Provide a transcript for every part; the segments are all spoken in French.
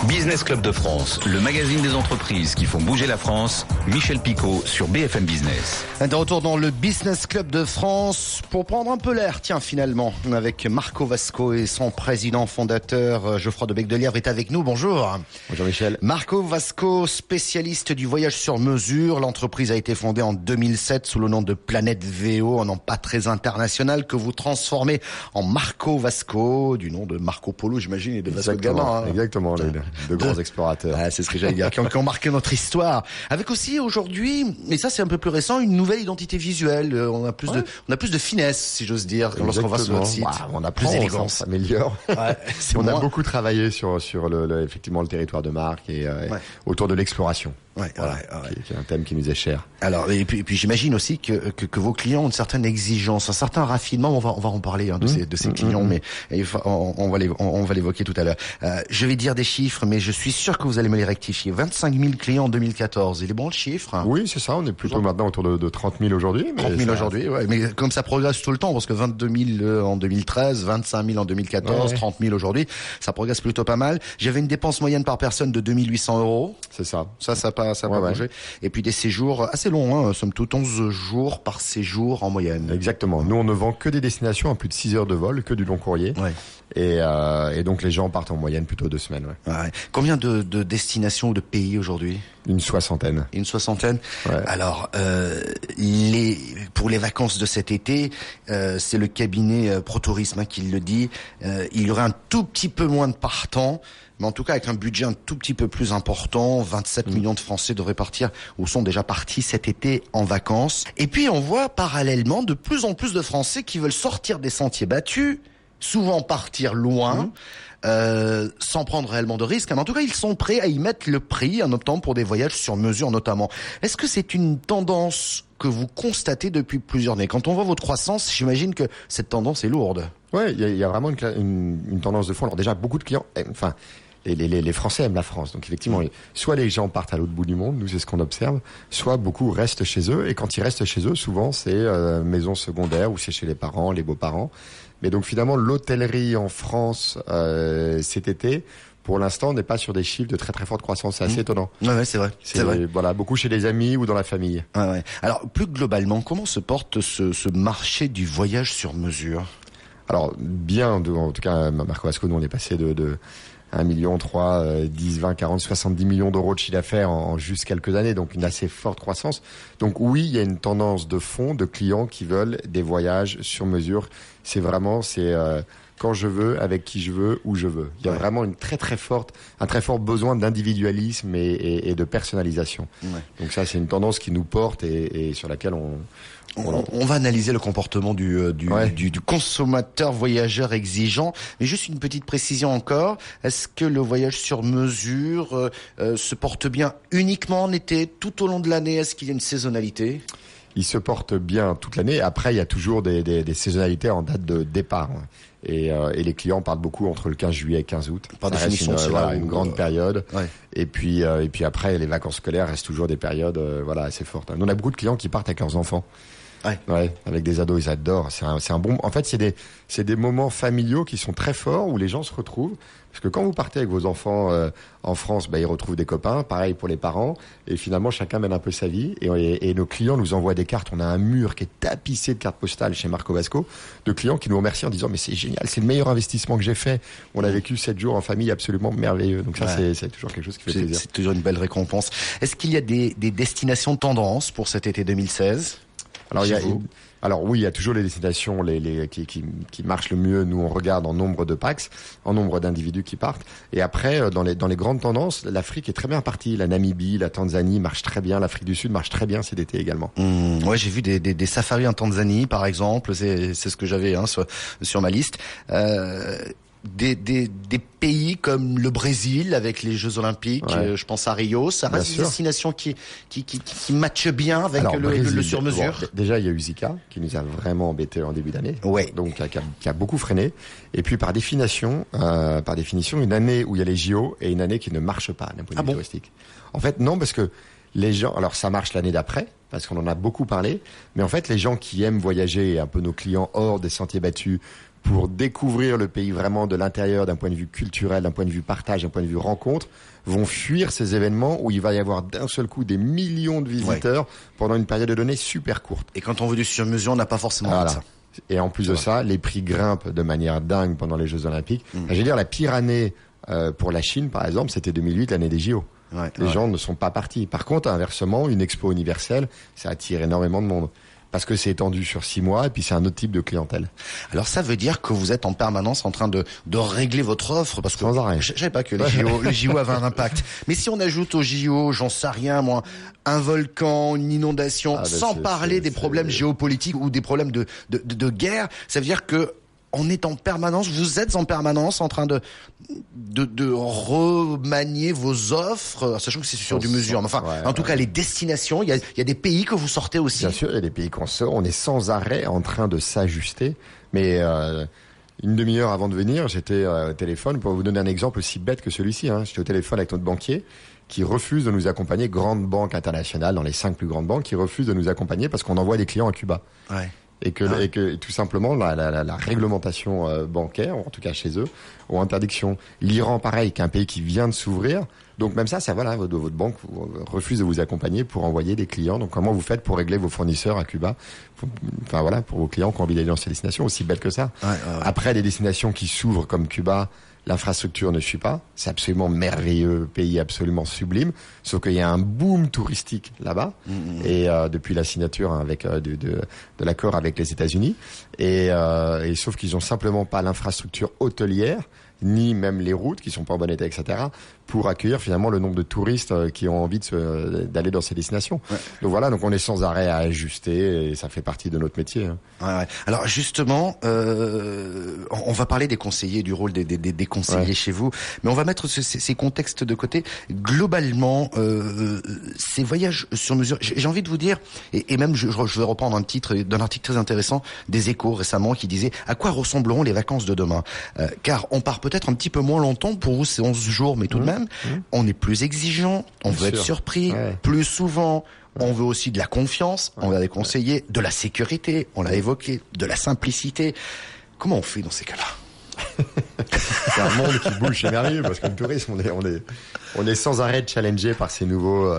Business Club de France, le magazine des entreprises qui font bouger la France. Michel Picot sur BFM Business. De retour dans le Business Club de France pour prendre un peu l'air, finalement, avec Marco Vasco et son président fondateur Geoffroy de Becdelièvre est avec nous. Bonjour. Bonjour Michel. Marco Vasco, spécialiste du voyage sur mesure. L'entreprise a été fondée en 2007 sous le nom de Planète VO, un nom pas très international que vous transformez en Marco Vasco, du nom de Marco Polo, j'imagine, et de Vasco de Gama. Exactement, les deux grands explorateurs. Ah, c'est ce que j'allais dire, qui ont marqué notre histoire. Avec aussi aujourd'hui, et ça c'est un peu plus récent, une nouvelle identité visuelle. On a plus de finesse, si j'ose dire, lorsqu'on va sur notre site. On a plus d'élégance, on s'améliore. On a beaucoup travaillé sur effectivement le territoire de marque et autour de l'exploration. Qui est un thème qui nous est cher. Alors et puis j'imagine aussi que vos clients ont une certaine exigence, un certain raffinement. On va en parler de ces clients, mais on va l'évoquer tout à l'heure. Je vais dire des chiffres, mais je suis sûr que vous allez me les rectifier. 25 000 clients en 2014. Il est bon le chiffre? Oui, c'est ça. On est plutôt maintenant autour de 30 000 aujourd'hui. 30 000 aujourd'hui, ouais. Mais comme ça progresse tout le temps, parce que 22 000 en 2013, 25 000 en 2014, 30 000 aujourd'hui, ça progresse plutôt pas mal. J'avais une dépense moyenne par personne de 2 800 €. C'est ça. Ça n'a pas bougé. Et puis des séjours assez longs, somme toute 11 jours par séjour en moyenne. Exactement. Nous, on ne vend que des destinations à plus de 6 heures de vol, que du long courrier. Ouais. Et donc les gens partent en moyenne plutôt 2 semaines. Ouais. Combien de destinations ou de pays aujourd'hui? Une soixantaine. Une soixantaine. Ouais. Alors, pour les vacances de cet été, c'est le cabinet ProTourisme qui le dit. Il y aurait un tout petit peu moins de partants, mais en tout cas avec un budget un tout petit peu plus important. 27 millions de Français devraient partir ou sont déjà partis cet été en vacances. Et puis on voit parallèlement de plus en plus de Français qui veulent sortir des sentiers battus, souvent partir loin. Sans prendre réellement de risques. En tout cas, ils sont prêts à y mettre le prix en optant pour des voyages sur mesure notamment. Est-ce que c'est une tendance que vous constatez depuis plusieurs années? Quand on voit votre croissance, j'imagine que cette tendance est lourde. Ouais, il y a vraiment une tendance de fond. Alors déjà, beaucoup de clients, les Français aiment la France. Donc effectivement, soit les gens partent à l'autre bout du monde, nous c'est ce qu'on observe, soit beaucoup restent chez eux. Et quand ils restent chez eux, souvent c'est maison secondaire ou c'est chez les parents, les beaux-parents. Mais donc finalement, l'hôtellerie en France cet été, pour l'instant, n'est pas sur des chiffres de très très forte croissance. C'est assez étonnant. Ouais, c'est vrai. C'est vrai. Voilà, beaucoup chez les amis ou dans la famille. Ouais. Alors plus globalement, comment se porte ce marché du voyage sur mesure? Alors bien, en tout cas, Marco Vasco, nous on est passé de 1 million, 10, 20, 40, 70 millions d'euros de chiffre d'affaires en juste quelques années, donc une assez forte croissance. Donc oui, il y a une tendance de fond de clients qui veulent des voyages sur mesure. C'est quand je veux, avec qui je veux, où je veux. Il y a vraiment un très fort besoin d'individualisme et de personnalisation. Ouais. Donc ça, c'est une tendance qui nous porte et sur laquelle on va analyser le comportement du consommateur voyageur exigeant. Mais juste une petite précision encore. Est-ce que le voyage sur mesure se porte bien uniquement en été, tout au long de l'année? Est-ce qu'il y a une saisonnalité? Il se porte bien toute l'année. Après, il y a toujours des saisonnalités en date de départ. Et les clients partent beaucoup entre le 15 juillet et 15 août. Par définition, c'est une grande période. Ouais. Et puis après, les vacances scolaires restent toujours des périodes assez fortes. Nous, on a beaucoup de clients qui partent avec leurs enfants. Ouais, avec des ados, ils adorent. C'est un bon. En fait, c'est des moments familiaux qui sont très forts où les gens se retrouvent. Parce que quand vous partez avec vos enfants en France, ils retrouvent des copains. Pareil pour les parents. Et finalement, chacun mène un peu sa vie. Et nos clients nous envoient des cartes. On a un mur qui est tapissé de cartes postales chez Marco Vasco, de clients qui nous remercient en disant mais c'est génial, c'est le meilleur investissement que j'ai fait. On a vécu 7 jours en famille absolument merveilleux. Donc ça, c'est toujours quelque chose qui fait plaisir. C'est toujours une belle récompense. Est-ce qu'il y a des destinations tendance pour cet été 2016? Alors oui, il y a toujours les destinations qui marchent le mieux. Nous, on regarde en nombre de PAX, en nombre d'individus qui partent. Et après, dans les grandes tendances, l'Afrique est très bien partie. La Namibie, la Tanzanie marchent très bien. L'Afrique du Sud marche très bien cet été également. Ouais, j'ai vu des safaris en Tanzanie, par exemple. C'est ce que j'avais sur ma liste. Des pays comme le Brésil avec les Jeux Olympiques, je pense à Rio, ça reste une destination qui matche bien avec le sur-mesure. Bon, déjà, il y a eu Zika qui nous a vraiment embêtés en début d'année, donc qui a beaucoup freiné. Et puis par définition, une année où il y a les JO et une année qui ne marche pas d'un point de vue touristique. En fait, non, parce que les gens, alors ça marche l'année d'après, parce qu'on en a beaucoup parlé, mais en fait, les gens qui aiment voyager, un peu nos clients hors des sentiers battus, pour découvrir le pays vraiment de l'intérieur, d'un point de vue culturel, d'un point de vue partage, d'un point de vue rencontre, vont fuir ces événements où il va y avoir d'un seul coup des millions de visiteurs pendant une période donnée super courte. Et quand on veut du sur-mesure, on n'a pas forcément envie de ça. Et en plus de ça, les prix grimpent de manière dingue pendant les Jeux Olympiques. Je veux dire, la pire année pour la Chine, par exemple, c'était 2008, l'année des JO. Les gens ne sont pas partis. Par contre, inversement, une expo universelle, ça attire énormément de monde. Parce que c'est étendu sur 6 mois et puis c'est un autre type de clientèle. Alors ça veut dire que vous êtes en permanence en train de régler votre offre parce que sans arrêt. Je savais pas que les JO avaient un impact. Mais si on ajoute aux JO, j'en sais rien moi, un volcan, une inondation, sans parler des problèmes géopolitiques ou des problèmes de guerre, ça veut dire que on est en permanence, vous êtes en permanence en train de remanier vos offres, sachant que c'est sur du mesure. Enfin, en tout cas, les destinations, il y a des pays que vous sortez aussi. Bien sûr, il y a des pays qu'on sort. On est sans arrêt en train de s'ajuster. Mais une demi-heure avant de venir, j'étais au téléphone pour vous donner un exemple aussi bête que celui-ci. J'étais au téléphone avec notre banquier qui refuse de nous accompagner, grande banque internationale dans les 5 plus grandes banques, qui refuse de nous accompagner parce qu'on envoie des clients à Cuba. Et que tout simplement la réglementation bancaire, en tout cas chez eux, ont interdiction. L'Iran, pareil, qui est un pays qui vient de s'ouvrir. Donc même ça voilà, votre banque refuse de vous accompagner pour envoyer des clients. Donc comment vous faites pour régler vos fournisseurs à Cuba? Enfin voilà, pour vos clients qui ont envie d'aller dans ces destinations, aussi belles que ça. Après, les destinations qui s'ouvrent comme Cuba, l'infrastructure ne suit pas. C'est absolument merveilleux, pays absolument sublime. Sauf qu'il y a un boom touristique là-bas. Et depuis la signature avec de l'accord avec les États-Unis. Et sauf qu'ils ont simplement pas l'infrastructure hôtelière, ni même les routes qui sont pas en bon état, etc., pour accueillir finalement le nombre de touristes qui ont envie d'aller dans ces destinations. Donc voilà, donc on est sans arrêt à ajuster et ça fait partie de notre métier. Alors justement, on va parler des conseillers, du rôle des conseillers chez vous, mais on va mettre ces contextes de côté. Globalement, ces voyages sur mesure, j'ai envie de vous dire, et même je vais reprendre un titre d'un article très intéressant des Échos récemment qui disait « À quoi ressembleront les vacances de demain ?» Car on part peut-être un petit peu moins longtemps, pour vous c'est 11 jours, mais tout de même, on est plus exigeant, on veut être surpris plus souvent, on veut aussi de la confiance, on a des conseillers, de la sécurité, on l'a évoqué, de la simplicité. Comment on fait dans ces cas-là? C'est un monde qui bouge, c'est merveilleux, parce que le tourisme, on est sans arrêt challengé par ces nouveaux.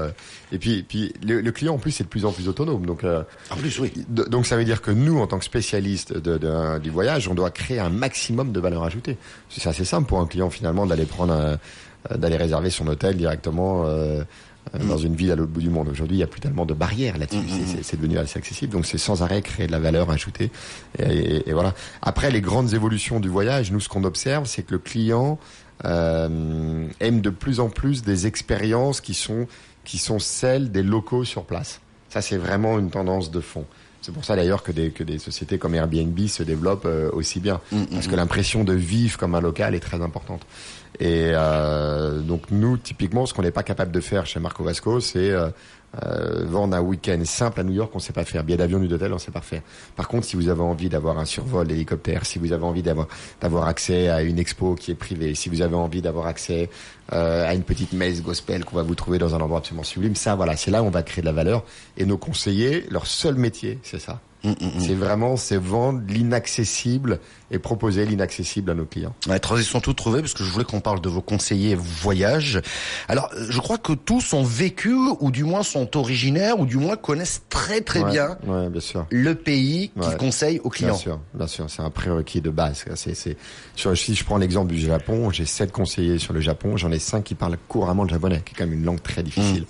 Et puis le client en plus est de plus en plus autonome. Donc en plus, oui. Donc ça veut dire que nous, en tant que spécialistes du voyage, on doit créer un maximum de valeur ajoutée. C'est assez simple pour un client finalement d'aller réserver son hôtel directement dans une ville à l'autre bout du monde. Aujourd'hui, il n'y a plus tellement de barrières là-dessus. C'est devenu assez accessible. Donc c'est sans arrêt créer de la valeur ajoutée. Et voilà. Après, les grandes évolutions du voyage, nous, ce qu'on observe, c'est que le client aime de plus en plus des expériences qui sont celles des locaux sur place. Ça, c'est vraiment une tendance de fond. C'est pour ça d'ailleurs que des sociétés comme Airbnb se développent aussi bien. Parce que l'impression de vivre comme un local est très importante. Et donc nous, typiquement, ce qu'on n'est pas capable de faire chez Marco Vasco, c'est vendre un week-end simple à New York, on ne sait pas faire. Billet d'avion, nuit d'hôtel, on ne sait pas faire. Par contre, si vous avez envie d'avoir un survol d'hélicoptère, si vous avez envie d'avoir accès à une expo qui est privée, si vous avez envie d'avoir accès à une petite messe gospel qu'on va vous trouver dans un endroit absolument sublime, ça, voilà, c'est là où on va créer de la valeur. Et nos conseillers, leur seul métier, c'est ça. C'est vendre l'inaccessible et proposer l'inaccessible à nos clients. Transition toute trouvée, parce que je voulais qu'on parle de vos conseillers voyage. Alors, je crois que tous ont vécu, ou du moins sont originaires, ou du moins connaissent très bien, bien sûr, le pays qu'ils conseillent aux clients. Bien sûr, c'est un prérequis de base. Si je prends l'exemple du Japon, j'ai 7 conseillers sur le Japon, j'en ai 5 qui parlent couramment le japonais, qui est quand même une langue très difficile.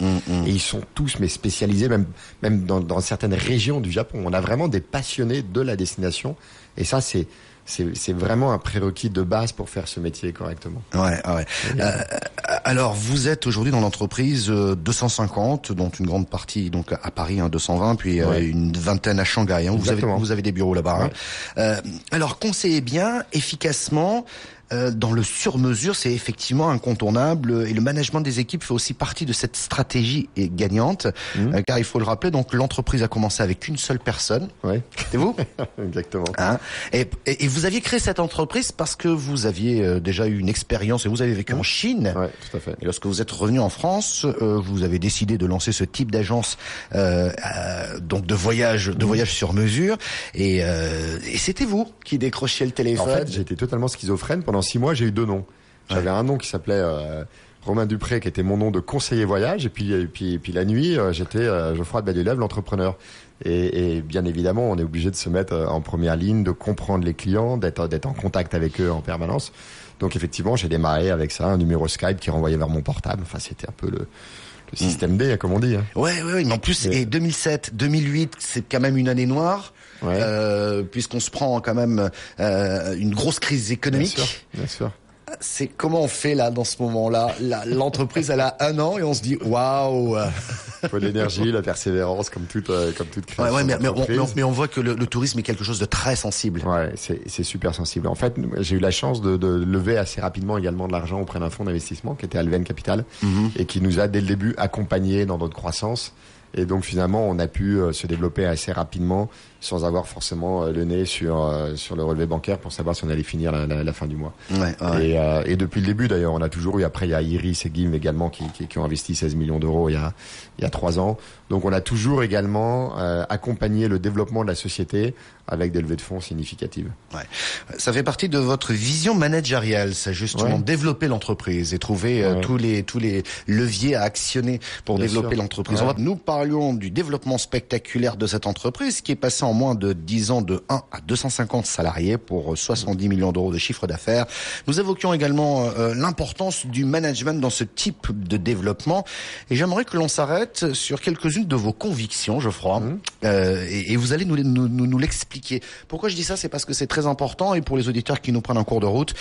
Et ils sont tous spécialisés, même dans certaines régions du Japon. On a vraiment des passionnés de la destination, et ça c'est vraiment un prérequis de base pour faire ce métier correctement. Alors vous êtes aujourd'hui dans l'entreprise 250, dont une grande partie donc à Paris, 220, puis une vingtaine à Shanghai. Vous avez des bureaux là-bas. Alors conseillez bien, efficacement. Dans le sur-mesure, c'est effectivement incontournable, et le management des équipes fait aussi partie de cette stratégie gagnante, car il faut le rappeler, donc l'entreprise a commencé avec une seule personne. C'est vous? Exactement. Et vous aviez créé cette entreprise parce que vous aviez déjà eu une expérience, et vous avez vécu en Chine. Tout à fait. Et lorsque vous êtes revenu en France, vous avez décidé de lancer ce type d'agence, donc de voyage sur mesure. Et c'était vous qui décrochiez le téléphone. En fait, j'étais totalement schizophrène. Pendant 6 mois, j'ai eu 2 noms. J'avais un nom qui s'appelait Romain Dupré, qui était mon nom de conseiller voyage. Et puis la nuit, j'étais Geoffroy de Badiolève, l'entrepreneur. Et bien évidemment, on est obligé de se mettre en première ligne, de comprendre les clients, d'être en contact avec eux en permanence. Donc effectivement, j'ai démarré avec ça, un numéro Skype qui renvoyait vers mon portable. Enfin, c'était un peu le système D, comme on dit. Hein. Ouais, mais en plus, et 2007, 2008, c'est quand même une année noire. Ouais. Puisqu'on se prend quand même une grosse crise économique. Bien sûr. C'est comment on fait là dans ce moment-là. L'entreprise elle a 1 an et on se dit waouh. Il faut l'énergie, la persévérance, comme toute création. Ouais, mais on voit que le tourisme est quelque chose de très sensible. Ouais, c'est super sensible. En fait, j'ai eu la chance de lever assez rapidement également de l'argent auprès d'un fonds d'investissement qui était Alven Capital et qui nous a dès le début accompagnés dans notre croissance. Et donc finalement, on a pu se développer assez rapidement sans avoir forcément le nez sur le relevé bancaire pour savoir si on allait finir la fin du mois. Ouais. Et depuis le début d'ailleurs, on a toujours eu, après il y a Iris et Guim également qui ont investi 16 millions d'euros il y a 3 ans. Donc on a toujours également accompagné le développement de la société avec des levées de fonds significatives. Ouais. Ça fait partie de votre vision managériale, ça justement, développer l'entreprise et trouver tous les leviers à actionner pour développer l'entreprise. Nous parlions du développement spectaculaire de cette entreprise qui est passée en moins de 10 ans de 1 à 250 salariés pour 70 millions d'euros de chiffre d'affaires. Nous évoquions également l'importance du management dans ce type de développement et j'aimerais que l'on s'arrête sur quelques-unes de vos convictions, Geoffroy, et vous allez nous l'expliquer. Pourquoi je dis ça? C'est parce que c'est très important et pour les auditeurs qui nous prennent en cours de route,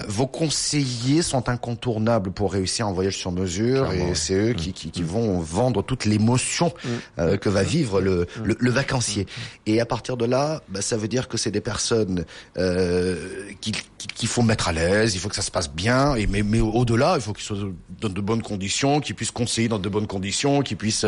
vos conseillers sont incontournables pour réussir un voyage sur mesure. Clairement, et c'est eux qui vont vendre toute l'émotion que va vivre le vacancier. Et à partir de là, ça veut dire que c'est des personnes qu'il faut mettre à l'aise, il faut que ça se passe bien, mais au-delà, il faut qu'ils soient dans de bonnes conditions, qu'ils puissent conseiller dans de bonnes conditions, qu'ils puissent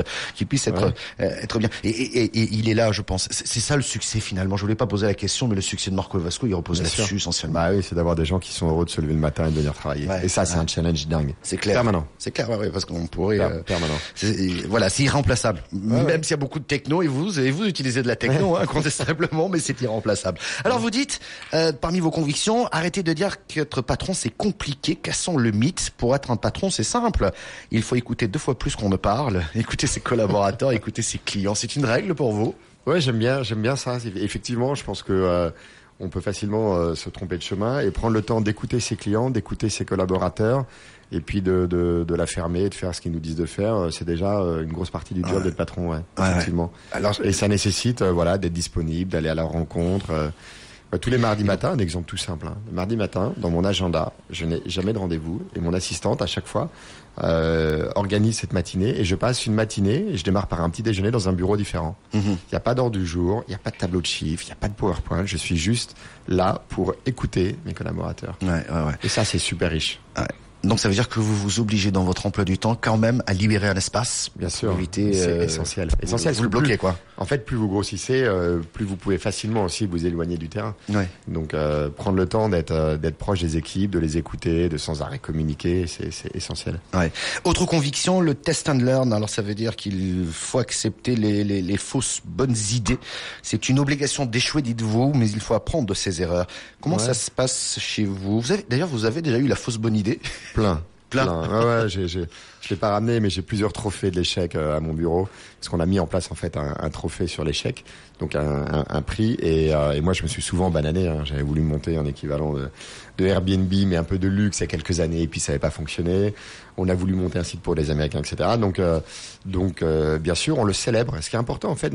être bien. Et il est là, je pense. C'est ça le succès finalement. Je voulais pas poser la question, mais le succès de Marco Vasco, il repose là-dessus essentiellement. Bah oui, c'est d'avoir des gens qui sont heureux de se lever le matin et de venir travailler. Et ça, c'est un challenge dingue. C'est clair. Permanent. C'est clair, parce qu'on pourrait. Permanent. C'est irremplaçable. Même s'il y a beaucoup de techno et vous utilisez de la techno, incontestablement, mais c'est irremplaçable. Alors vous dites, parmi vos convictions, arrêtez de dire qu'être patron c'est compliqué, cassons le mythe. Pour être un patron, c'est simple. Il faut écouter 2 fois plus qu'on ne parle, écouter ses collaborateurs, écouter ses clients. C'est une règle pour vous? Ouais, j'aime bien ça. Effectivement, je pense que on peut facilement se tromper de chemin et prendre le temps d'écouter ses clients, d'écouter ses collaborateurs et puis de la fermer, de faire ce qu'ils nous disent de faire. C'est déjà une grosse partie du job d'être patron, effectivement. Alors, et ça nécessite d'être disponible, d'aller à la rencontre. Tous les mardis matins, un exemple tout simple. Le mardi matin, dans mon agenda, je n'ai jamais de rendez-vous et mon assistante, à chaque fois, organise cette matinée et je passe une matinée et je démarre par un petit déjeuner dans un bureau différent. Il n'y a pas d'ordre du jour, il n'y a pas de tableau de chiffres, il n'y a pas de PowerPoint. Je suis juste là pour écouter mes collaborateurs. Et ça, c'est super riche. Donc ça veut dire que vous vous obligez dans votre emploi du temps quand même à libérer un espace. Bien sûr, éviter, c'est essentiel. Vous le bloquez quoi. En fait, plus vous grossissez, plus vous pouvez facilement aussi vous éloigner du terrain. Donc prendre le temps d'être proche des équipes, de les écouter, de sans arrêt communiquer, c'est essentiel. Autre conviction, le test and learn. Alors ça veut dire qu'il faut accepter les fausses bonnes idées. C'est une obligation d'échouer, dites-vous, mais il faut apprendre de ses erreurs. Comment ça se passe chez vous? Vous avez déjà eu la fausse bonne idée? Plein. Je l'ai pas ramené, mais j'ai plusieurs trophées de l'échec à mon bureau, parce qu'on a mis en place en fait un trophée sur l'échec, donc un prix. Et moi, je me suis souvent banané. J'avais voulu monter un équivalent de Airbnb, mais un peu de luxe il y a quelques années, et puis ça n'avait pas fonctionné. On a voulu monter un site pour les Américains, etc. Donc, bien sûr, on le célèbre. Ce qui est important, en fait,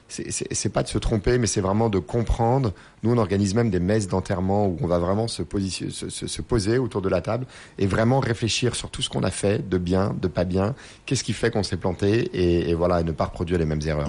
c'est pas de se tromper, mais c'est vraiment de comprendre. Nous, on organise même des messes d'enterrement où on va vraiment se poser autour de la table et vraiment réfléchir sur tout ce qu'on a fait, de bien, de pas bien, qu'est-ce qui fait qu'on s'est planté et ne pas reproduire les mêmes erreurs.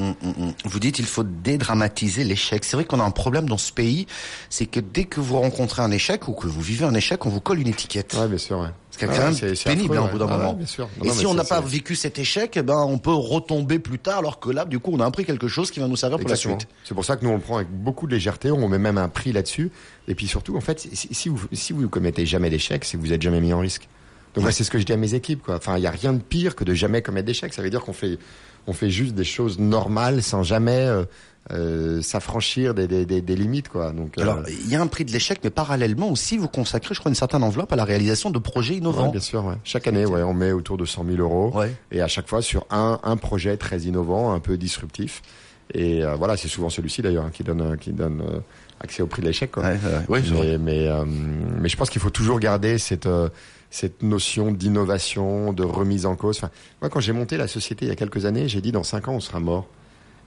Vous dites il faut dédramatiser l'échec. C'est vrai qu'on a un problème dans ce pays, c'est que dès que vous rencontrez un échec ou que vous vivez un échec, on vous colle une étiquette. Ouais, bien sûr, C'est quand même pénible au bout d'un moment. Bien sûr. Et si on n'a pas vécu cet échec, on peut retomber plus tard, alors que là, du coup, on a appris quelque chose qui va nous servir pour la suite. C'est pour ça que nous, on le prend avec beaucoup de légèreté, on met même un prix là-dessus. Et puis surtout, en fait, si vous commettez jamais d'échec, c'est que vous n'êtes jamais mis en risque. Donc c'est ce que je dis à mes équipes, quoi. Enfin, il y a rien de pire que de jamais commettre d'échecs. Ça veut dire qu'on fait juste des choses normales sans jamais s'affranchir des limites, quoi. Donc alors il y a un prix de l'échec, mais parallèlement aussi vous consacrez, je crois, une certaine enveloppe à la réalisation de projets innovants. Ouais, bien sûr, ouais. Chaque année, on met autour de 100 000 euros, et à chaque fois sur un projet très innovant, un peu disruptif. Et voilà, c'est souvent celui-ci d'ailleurs qui donne accès au prix de l'échec, quoi. Mais je pense qu'il faut toujours garder cette notion d'innovation, de remise en cause. Enfin, moi, quand j'ai monté la société il y a quelques années, j'ai dit dans 5 ans on sera mort.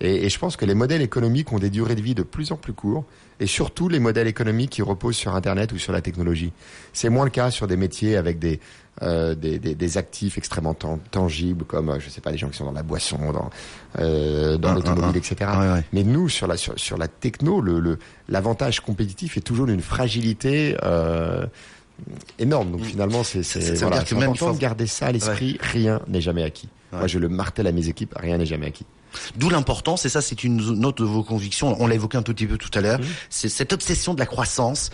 Et je pense que les modèles économiques ont des durées de vie de plus en plus courts, et surtout les modèles économiques qui reposent sur Internet ou sur la technologie. C'est moins le cas sur des métiers avec des actifs extrêmement tangibles, comme je sais pas, les gens qui sont dans la boisson, dans l'automobile, etc. Mais nous, sur la techno, l'avantage compétitif est toujours d'une fragilité énorme. Donc finalement, c'est important de garder ça à l'esprit. Rien n'est jamais acquis. Moi, je le martèle à mes équipes, rien n'est jamais acquis. D'où l'importance, et ça c'est une autre de vos convictions, on l'a évoqué un tout petit peu tout à l'heure, c'est cette obsession de la croissance,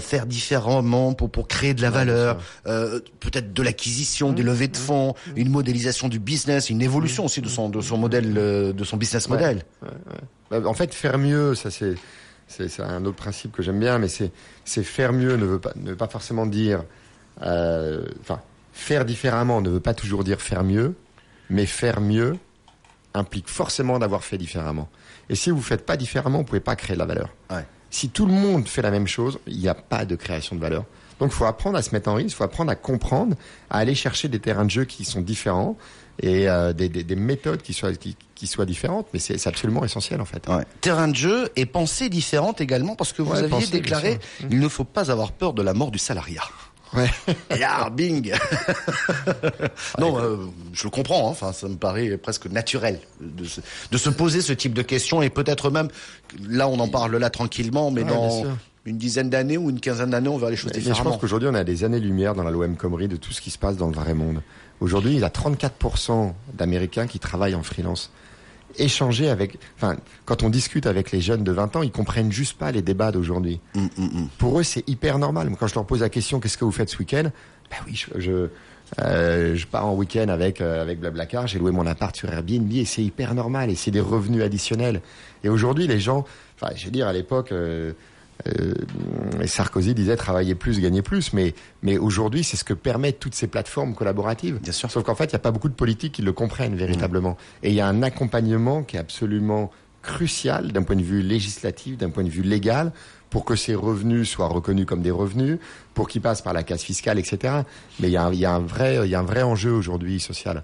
faire différemment pour créer de la valeur, peut-être de l'acquisition, des levées de fonds, une modélisation du business, une évolution aussi de son modèle, de son business model. En fait, faire mieux, ça c'est un autre principe que j'aime bien, mais c'est faire mieux ne veut pas forcément dire, faire différemment ne veut pas toujours dire faire mieux, mais faire mieux implique forcément d'avoir fait différemment. Et si vous faites pas différemment, vous pouvez pas créer de la valeur. Si tout le monde fait la même chose, il n'y a pas de création de valeur. Donc il faut apprendre à se mettre en risque, il faut apprendre à comprendre, à aller chercher des terrains de jeu qui sont différents et des méthodes qui soient différentes, mais c'est absolument essentiel en fait. Terrain de jeu et pensée différente également, parce que vous aviez déclaré il ne faut pas avoir peur de la mort du salariat. Et là, bing. Non, je le comprends. Enfin, ça me paraît presque naturel de se poser ce type de questions, et peut-être même là, on en parle là tranquillement, mais dans une dizaine d'années ou une quinzaine d'années, on verra les choses différemment. Je pense qu'aujourd'hui, on a des années-lumière dans la loi El Khomri de tout ce qui se passe dans le vrai monde. Aujourd'hui, il y a 34% d'Américains qui travaillent en freelance. Quand on discute avec les jeunes de 20 ans, ils comprennent juste pas les débats d'aujourd'hui. Pour eux, c'est hyper normal. Quand je leur pose la question, qu'est-ce que vous faites ce week-end? Je pars en week-end avec Blablacar, j'ai loué mon appart sur Airbnb, et c'est hyper normal, et c'est des revenus additionnels. Et aujourd'hui, les gens, je veux dire, à l'époque, Sarkozy disait travailler plus, gagner plus, mais aujourd'hui, c'est ce que permettent toutes ces plateformes collaboratives. Bien sûr. Sauf qu'en fait, il n'y a pas beaucoup de politiques qui le comprennent véritablement. Et il y a un accompagnement qui est absolument crucial d'un point de vue législatif, d'un point de vue légal, pour que ces revenus soient reconnus comme des revenus, pour qu'ils passent par la case fiscale, etc. Mais il y a un vrai enjeu aujourd'hui social.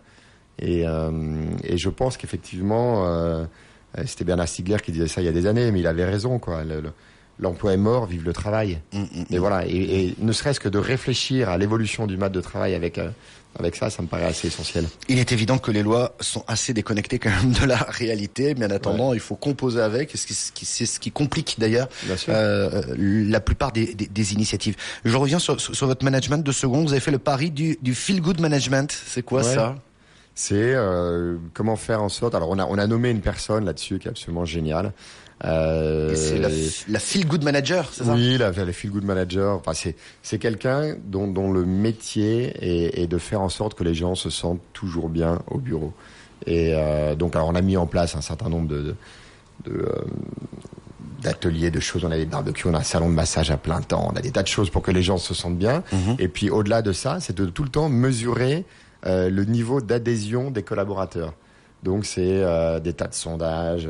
Et je pense qu'effectivement, c'était Bernard Stiegler qui disait ça il y a des années, mais il avait raison, quoi. L'emploi est mort, vive le travail. Et voilà. Et ne serait-ce que de réfléchir à l'évolution du mode de travail avec ça me paraît assez essentiel. Il est évident que les lois sont assez déconnectées quand même de la réalité, mais en attendant, il faut composer avec, et c'est ce qui complique d'ailleurs la plupart des initiatives. Je reviens sur votre management 2 secondes. Vous avez fait le pari du feel good management. C'est quoi ça? C'est comment faire en sorte. Alors on a nommé une personne là-dessus qui est absolument géniale. C'est la feel good manager, c'est ça? Oui, la feel good manager. Enfin, c'est quelqu'un dont le métier est de faire en sorte que les gens se sentent toujours bien au bureau. Et donc, alors on a mis en place un certain nombre d'ateliers, de choses. On a des barbecues, on a un salon de massage à plein temps, on a des tas de choses pour que les gens se sentent bien. Et puis au-delà de ça, c'est de tout le temps mesurer le niveau d'adhésion des collaborateurs. Donc c'est des tas de sondages.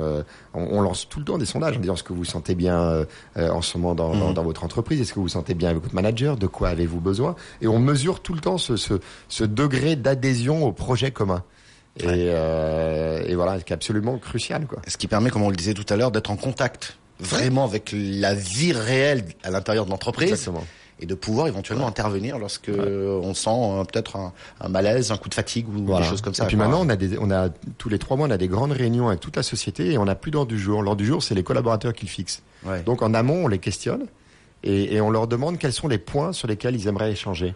On lance tout le temps des sondages en disant: est-ce que vous vous sentez bien en ce moment dans votre entreprise? Est-ce que vous vous sentez bien avec votre manager? De quoi avez-vous besoin? Et on mesure tout le temps ce degré d'adhésion au projet commun. Et voilà, c'est absolument crucial, quoi. Ce qui permet, comme on le disait tout à l'heure, d'être en contact vraiment avec la vie réelle à l'intérieur de l'entreprise. Exactement. Et de pouvoir éventuellement intervenir lorsque on sent peut-être un malaise, un coup de fatigue ou des choses comme ça. Et puis maintenant, on a tous les 3 mois, on a des grandes réunions avec toute la société, et on n'a plus d'ordre du jour. L'ordre du jour, c'est les collaborateurs qui le fixent. Donc en amont, on les questionne et on leur demande quels sont les points sur lesquels ils aimeraient échanger.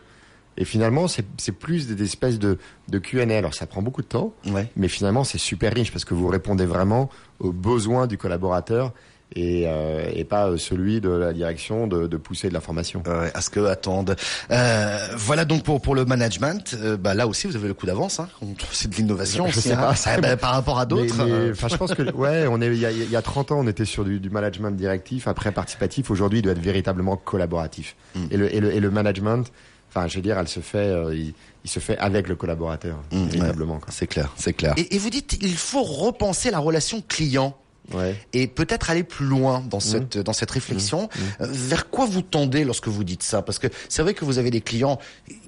Et finalement, c'est plus des espèces de Q&A. Alors ça prend beaucoup de temps, mais finalement c'est super riche parce que vous répondez vraiment aux besoins du collaborateur. et pas celui de la direction de pousser de l'information. À ce que attendent. Voilà donc pour le management. Là aussi vous avez le coup d'avance. C'est de l'innovation. Je sais pas. Par rapport à d'autres. Je pense que il y a 30 ans on était sur du management directif, après participatif. Aujourd'hui il doit être véritablement collaboratif. Et le management, je veux dire, elle se fait, il se fait avec le collaborateur, véritablement. C'est clair. Et vous dites, il faut repenser la relation client. Ouais. Et peut-être aller plus loin dans cette réflexion. Vers quoi vous tendez lorsque vous dites ça? Parce que c'est vrai que vous avez des clients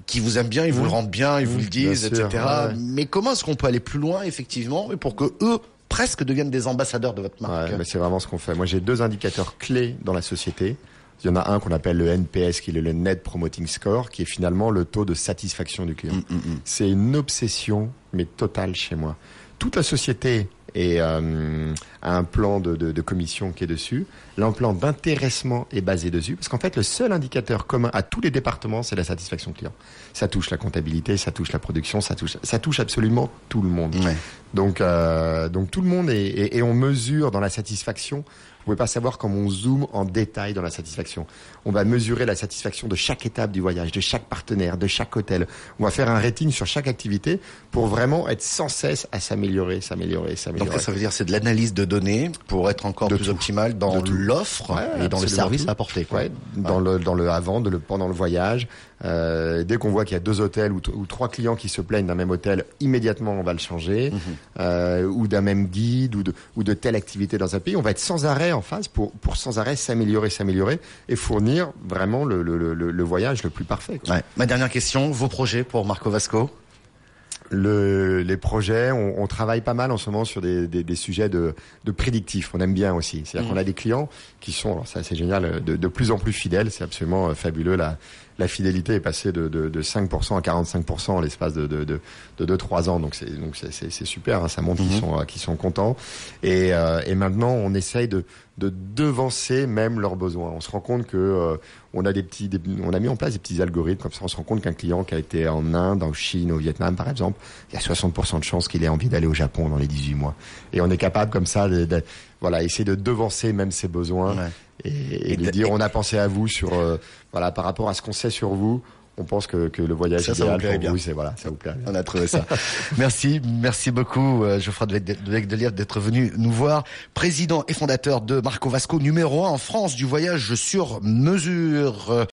qui vous aiment bien, ils vous le rendent bien, ils vous le disent, etc. Ouais. Mais comment est-ce qu'on peut aller plus loin, effectivement, pour que eux presque deviennent des ambassadeurs de votre marque? Mais c'est vraiment ce qu'on fait. Moi, j'ai 2 indicateurs clés dans la société. Il y en a un qu'on appelle le NPS, qui est le Net Promoting Score, qui est finalement le taux de satisfaction du client. C'est une obsession, mais totale chez moi. Toute la société a un plan de commission qui est dessus. Plan d'intéressement est basé dessus. Parce qu'en fait, le seul indicateur commun à tous les départements, c'est la satisfaction client. Ça touche la comptabilité, ça touche la production, ça touche absolument tout le monde. Ouais. Donc tout le monde et on mesure dans la satisfaction. Vous pouvez pas savoir comment on zoome en détail dans la satisfaction. On va mesurer la satisfaction de chaque étape du voyage, de chaque partenaire, de chaque hôtel. On va faire un rating sur chaque activité pour vraiment être sans cesse à s'améliorer. Donc ça veut dire c'est de l'analyse de données pour être encore plus optimal dans l'offre et dans le service apporté. Dans le avant, pendant le voyage. Dès qu'on voit qu'il y a 2 hôtels ou 3 clients qui se plaignent d'un même hôtel, immédiatement on va le changer, ou d'un même guide ou de telle activité dans un pays. On va être sans arrêt en phase pour sans arrêt s'améliorer et fournir vraiment le voyage le plus parfait. Ouais. Ma dernière question, vos projets pour Marco Vasco? Les projets, on travaille pas mal en ce moment sur des sujets de prédictifs. On aime bien aussi. C'est-à-dire qu'on a des clients qui sont, alors ça c'est génial, de plus en plus fidèles. C'est absolument fabuleux. La fidélité est passée de 5% à 45% en l'espace de 2-3 ans. Donc c'est super. Ça montre qu'ils sont contents. Et maintenant on essaye de devancer même leurs besoins. On se rend compte que on a mis en place des petits algorithmes comme ça. On se rend compte qu'un client qui a été en Inde, en Chine, au Vietnam par exemple, il y a 60% de chances qu'il ait envie d'aller au Japon dans les 18 mois. Et on est capable comme ça essayer de devancer même ses besoins et de dire on a pensé à vous sur par rapport à ce qu'on sait sur vous. On pense que le voyage idéal pour vous, ça vous plaît. On a trouvé ça. Merci beaucoup Geoffroy de Lièvre d'être venu nous voir. Président et fondateur de Marco Vasco, numéro 1 en France du voyage sur mesure.